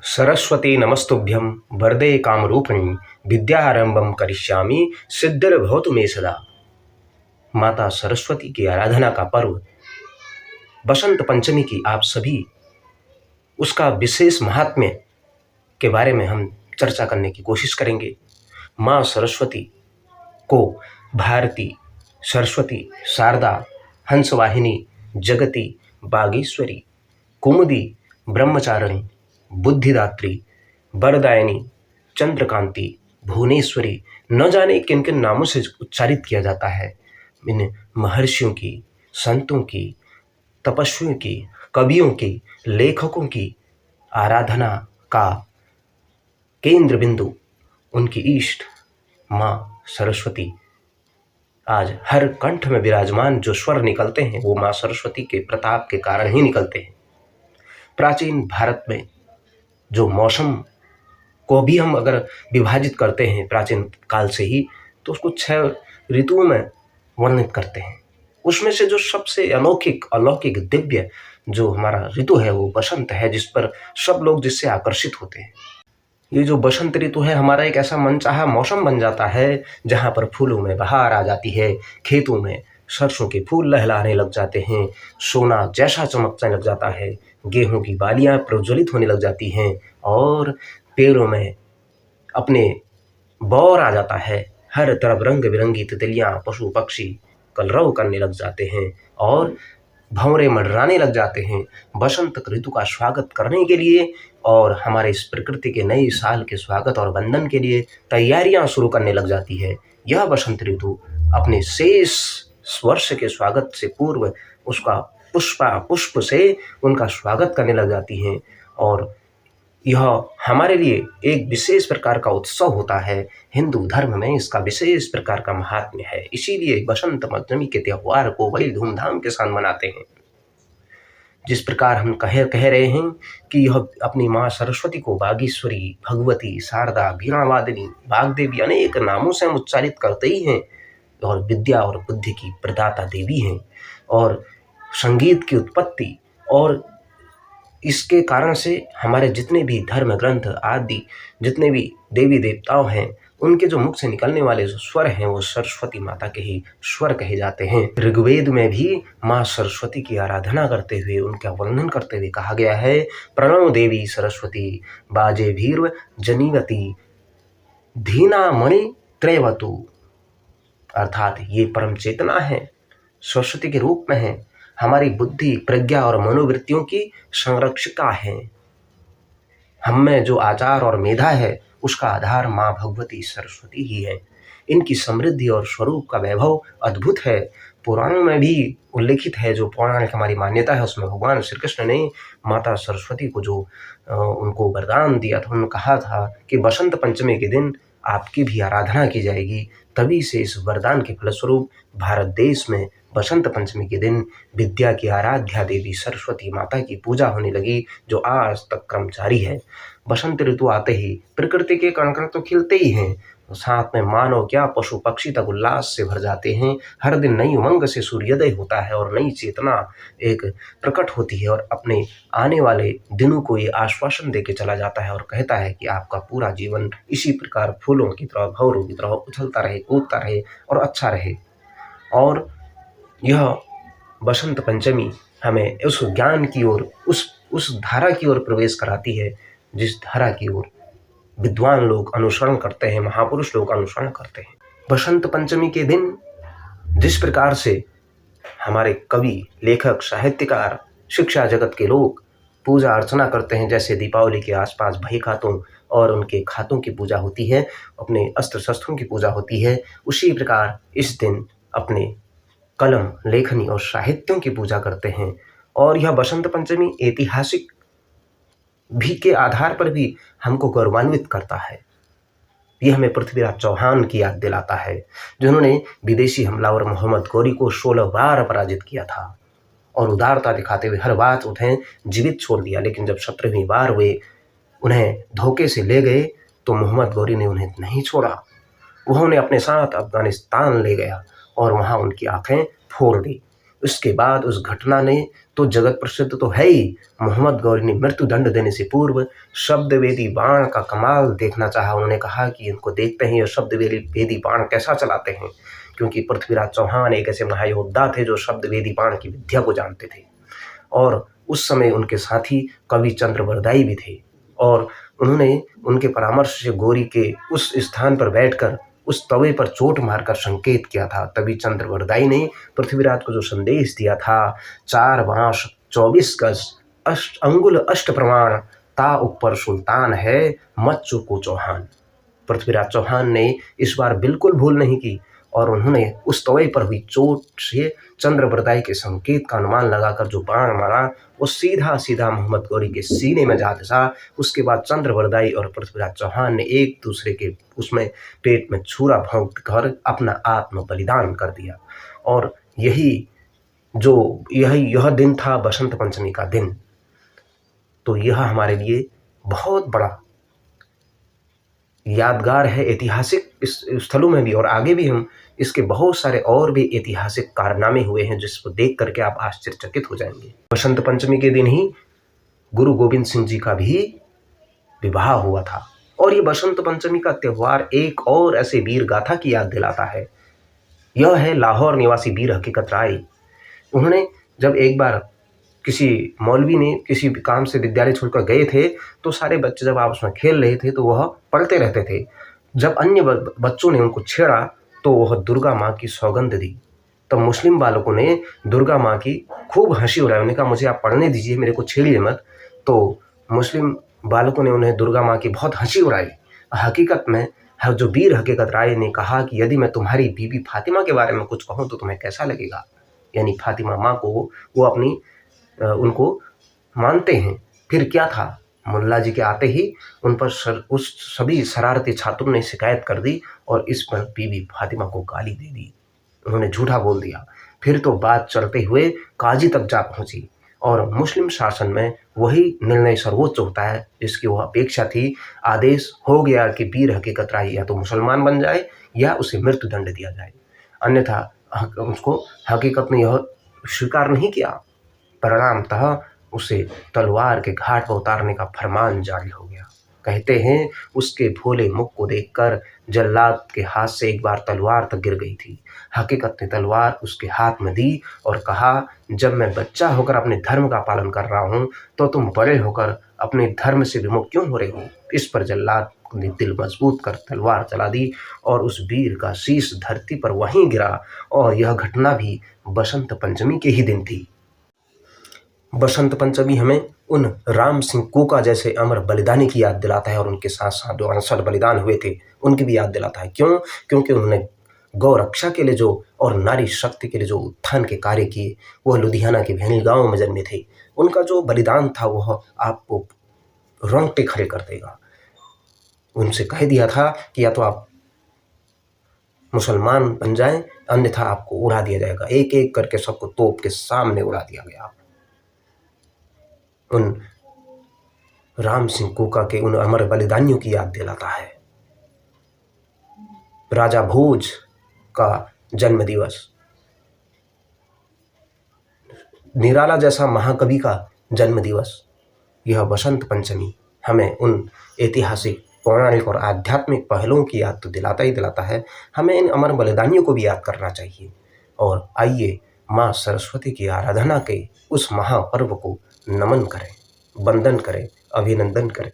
सरस्वती नमस्तुभ्यं वरदे कामरूपिणी विद्यारंभम करिष्यामि सिद्धिर्भवतु मे सदा। माता सरस्वती की आराधना का पर्व बसंत पंचमी की आप सभी उसका विशेष महात्म्य के बारे में हम चर्चा करने की कोशिश करेंगे। माँ सरस्वती को भारती, सरस्वती, शारदा, हंसवाहिनी, जगती, बागेश्वरी, कुमुदी, ब्रह्मचारिणी, बुद्धिदात्री, वरदायिनी, चंद्रकांति, भुवनेश्वरी न जाने किन किन नामों से उच्चारित किया जाता है। इन महर्षियों की, संतों की, तपस्वियों की, कवियों की, लेखकों की आराधना का केंद्र बिंदु उनकी इष्ट माँ सरस्वती आज हर कंठ में विराजमान जो स्वर निकलते हैं वो माँ सरस्वती के प्रताप के कारण ही निकलते हैं। प्राचीन भारत में जो मौसम को भी हम अगर विभाजित करते हैं प्राचीन काल से ही, तो उसको 6 ऋतुओं में वर्णित करते हैं। उसमें से जो सबसे अलौकिक दिव्य जो हमारा ऋतु है वो बसंत है, जिस पर सब लोग जिससे आकर्षित होते हैं। ये जो बसंत ऋतु है हमारा एक ऐसा मनचाहा मौसम बन जाता है जहाँ पर फूलों में बहार आ जाती है, खेतों में सरसों के फूल लहलाने लग जाते हैं, सोना जैसा चमकने लग जाता है, गेहूं की बालियां प्रज्वलित होने लग जाती हैं और पेड़ों में अपने बौर आ जाता है। हर तरफ रंग बिरंगी तितलियां, पशु पक्षी कलरव करने लग जाते हैं और भंवरे मंडराने लग जाते हैं बसंत ऋतु का स्वागत करने के लिए और हमारे इस प्रकृति के नए साल के स्वागत और वंदन के लिए तैयारियां शुरू करने लग जाती है। यह बसंत ऋतु अपने शेष वर्ष के स्वागत से पूर्व उसका पुष्प से उनका स्वागत करने लग जाती हैं और यह हमारे लिए एक विशेष प्रकार का उत्सव होता है। हिंदू धर्म में इसका विशेष प्रकार का महात्म्य है, इसीलिए बसंत पंचमी के त्योहार को बड़ी धूमधाम के साथ मनाते हैं। जिस प्रकार हम कह रहे हैं कि यह अपनी माँ सरस्वती को बागेश्वरी, भगवती, शारदा, वीणावादिनी, वाग्देवी अनेक नामों से हम उच्चारित करते ही हैं और विद्या और बुद्धि की प्रदाता देवी हैं और संगीत की उत्पत्ति और इसके कारण से हमारे जितने भी धर्म ग्रंथ आदि जितने भी देवी देवताओं हैं उनके जो मुख से निकलने वाले जो स्वर हैं वो सरस्वती माता के ही स्वर कहे जाते हैं। ऋग्वेद में भी माँ सरस्वती की आराधना करते हुए उनका वर्णन करते हुए कहा गया है, प्रणव देवी सरस्वती बाजे भीर्व जनीवती धीना मणि त्रयवतु, अर्थात ये परम चेतना है, सरस्वती के रूप में है, हमारी बुद्धि, प्रज्ञा और मनोवृत्तियों की संरक्षिका है। हम में जो आचार और मेधा है उसका आधार माँ भगवती सरस्वती ही है। इनकी समृद्धि और स्वरूप का वैभव अद्भुत है। पुराणों में भी उल्लेखित है, जो पौराणिक हमारी मान्यता है उसमें भगवान श्री कृष्ण ने माता सरस्वती को जो उनको वरदान दिया था, उन्होंने कहा था कि बसंत पंचमी के दिन आपकी भी आराधना की जाएगी। तभी से इस वरदान के फलस्वरूप भारत देश में बसंत पंचमी के दिन विद्या की आराध्या देवी सरस्वती माता की पूजा होने लगी, जो आज तक क्रमचारी है। बसंत ऋतु आते ही प्रकृति के कण कण तो खिलते ही हैं, साथ में मानव क्या पशु पक्षी तक उल्लास से भर जाते हैं। हर दिन नई उमंग से सूर्योदय होता है और नई चेतना एक प्रकट होती है और अपने आने वाले दिनों को ये आश्वासन देके चला जाता है और कहता है कि आपका पूरा जीवन इसी प्रकार फूलों की तरह, भंवरों की तरह उछलता रहे, कूदता रहे और अच्छा रहे। और यह बसंत पंचमी हमें उस ज्ञान की ओर, उस धारा की ओर प्रवेश कराती है जिस धारा की ओर विद्वान लोग अनुसरण करते हैं, महापुरुष लोग अनुसरण करते हैं। बसंत पंचमी के दिन जिस प्रकार से हमारे कवि, लेखक, साहित्यकार, शिक्षा जगत के लोग पूजा अर्चना करते हैं, जैसे दीपावली के आसपास भाई खातों और उनके खातों की पूजा होती है, अपने अस्त्र शस्त्रों की पूजा होती है, उसी प्रकार इस दिन अपने कलम, लेखनी और साहित्यों की पूजा करते हैं। और यह बसंत पंचमी ऐतिहासिक भी के आधार पर भी हमको गौरवान्वित करता है। यह हमें पृथ्वीराज चौहान की याद दिलाता है, जिन्होंने विदेशी हमलावर मोहम्मद गौरी को 16 बार पराजित किया था और उदारता दिखाते हुए हर बार उन्हें जीवित छोड़ दिया। लेकिन जब 17वीं बार वे उन्हें धोखे से ले गए तो मोहम्मद गौरी ने उन्हें नहीं छोड़ा। वह उन्हें अपने साथ अफगानिस्तान ले गया और वहाँ उनकी आंखें फोड़ दी। उसके बाद उस घटना ने तो जगत प्रसिद्ध तो है ही, मोहम्मद गौरी ने मृत्यु दंड देने से पूर्व शब्दवेदी बाण का कमाल देखना चाहा। उन्होंने कहा कि इनको देखते हैं ये शब्दवेदी बाण कैसा चलाते हैं, क्योंकि पृथ्वीराज चौहान एक ऐसे महायोद्धा थे जो शब्दवेदी बाण की विद्या को जानते थे। और उस समय उनके साथी कवि चंद्रवरदाई भी थे, और उन्होंने उनके परामर्श से गौरी के उस स्थान पर बैठकर उस तवे पर चोट मारकर संकेत किया था। तभी चंद्रवरदाई ने पृथ्वीराज को जो संदेश दिया था, 4 बांस 24 गज अंगुल अष्ट प्रमाण, ता ऊपर सुल्तान है मत चूको चौहान। पृथ्वीराज चौहान ने इस बार बिल्कुल भूल नहीं की, और उन्होंने उस तवे पर हुई चोट से चंद्रवरदाई के संकेत का अनुमान लगाकर जो बाण मारा वो सीधा सीधा मोहम्मद गौरी के सीने में जा धंसा। उसके बाद चंद्रवरदाई और पृथ्वीराज चौहान ने एक दूसरे के उसमें पेट में छुरा भोंक कर अपना आत्म बलिदान कर दिया। और यह दिन था बसंत पंचमी का दिन। तो यह हमारे लिए बहुत बड़ा यादगार है ऐतिहासिक इस स्थलों में भी, और आगे भी हम इसके बहुत सारे और भी ऐतिहासिक कारनामे हुए हैं जिसको देख करके आप आश्चर्यचकित हो जाएंगे। बसंत पंचमी के दिन ही गुरु गोविंद सिंह जी का भी विवाह हुआ था। और ये बसंत पंचमी का त्यौहार एक और ऐसे वीर गाथा की याद दिलाता है। यह है लाहौर निवासी वीर हकीकत राय। उन्होंने जब एक बार किसी मौलवी ने किसी काम से विद्यालय छोड़कर गए थे, तो सारे बच्चे जब आपस में खेल रहे थे तो वह पढ़ते रहते थे। जब अन्य बच्चों ने उनको छेड़ा तो वह दुर्गा माँ की सौगंध दी। तब मुस्लिम बालकों ने दुर्गा माँ की खूब हंसी उड़ाई। उन्होंने कहा मुझे आप पढ़ने दीजिए, मेरे को छेड़िए मत। तो मुस्लिम बालकों ने उन्हें दुर्गा माँ की बहुत हंसी उड़ाई। हकीकत में जो वीर हकीकत राय ने कहा कि यदि मैं तुम्हारी बीबी फातिमा के बारे में कुछ कहूँ तो तुम्हें कैसा लगेगा। यानी फातिमा माँ को वो अपनी उनको मानते हैं। फिर क्या था, मुल्ला जी के आते ही उन पर उस सभी शरारती छात्रों ने शिकायत कर दी और इस पर बीबी फातिमा को गाली दे दी। उन्होंने झूठा बोल दिया। फिर तो बात चलते हुए काजी तक जा पहुंची, और मुस्लिम शासन में वही निर्णय सर्वोच्च होता है जिसकी वह अपेक्षा थी। आदेश हो गया कि वीर हकीकत राय या तो मुसलमान बन जाए या उसे मृत्यु दंड दिया जाए, अन्यथा उसको हकीकत ने यह स्वीकार नहीं किया। परिणामतः उसे तलवार के घाट पर उतारने का फरमान जारी हो गया। कहते हैं उसके भोले मुख को देखकर जल्लाद के हाथ से एक बार तलवार तक गिर गई थी। हकीकत ने तलवार उसके हाथ में दी और कहा, जब मैं बच्चा होकर अपने धर्म का पालन कर रहा हूँ तो तुम बड़े होकर अपने धर्म से विमुख क्यों हो रहे हो। इस पर जल्लाद ने दिल मजबूत कर तलवार चला दी और उस वीर का शीश धरती पर वहीं गिरा। और यह घटना भी बसंत पंचमी के ही दिन थी। बसंत पंचमी हमें उन राम सिंह कोका जैसे अमर बलिदानी की याद दिलाता है, और उनके साथ साथ जो अनसठ बलिदान हुए थे उनकी भी याद दिलाता है। क्यों? क्योंकि उन्होंने गौ रक्षा के लिए जो और नारी शक्ति के लिए जो उत्थान के कार्य किए, वह लुधियाना के भैनी गांव में जन्मे थे। उनका जो बलिदान था वह आपको रोंगटे खड़े कर देगा। उनसे कह दिया था कि या तो आप मुसलमान बन जाएं, अन्यथा आपको उड़ा दिया जाएगा। एक एक करके सबको तोप के सामने उड़ा दिया गया। उन राम सिंह कोका के उन अमर बलिदानियों की याद दिलाता है। राजा भोज का जन्म दिवस, निराला जैसा महाकवि का जन्म दिवस, यह बसंत पंचमी हमें उन ऐतिहासिक पौराणिक और आध्यात्मिक पहलुओं की याद तो दिलाता ही दिलाता है। हमें इन अमर बलिदानियों को भी याद करना चाहिए। और आइए माँ सरस्वती की आराधना के उस महापर्व को नमन करें, वंदन करें, अभिनंदन करें।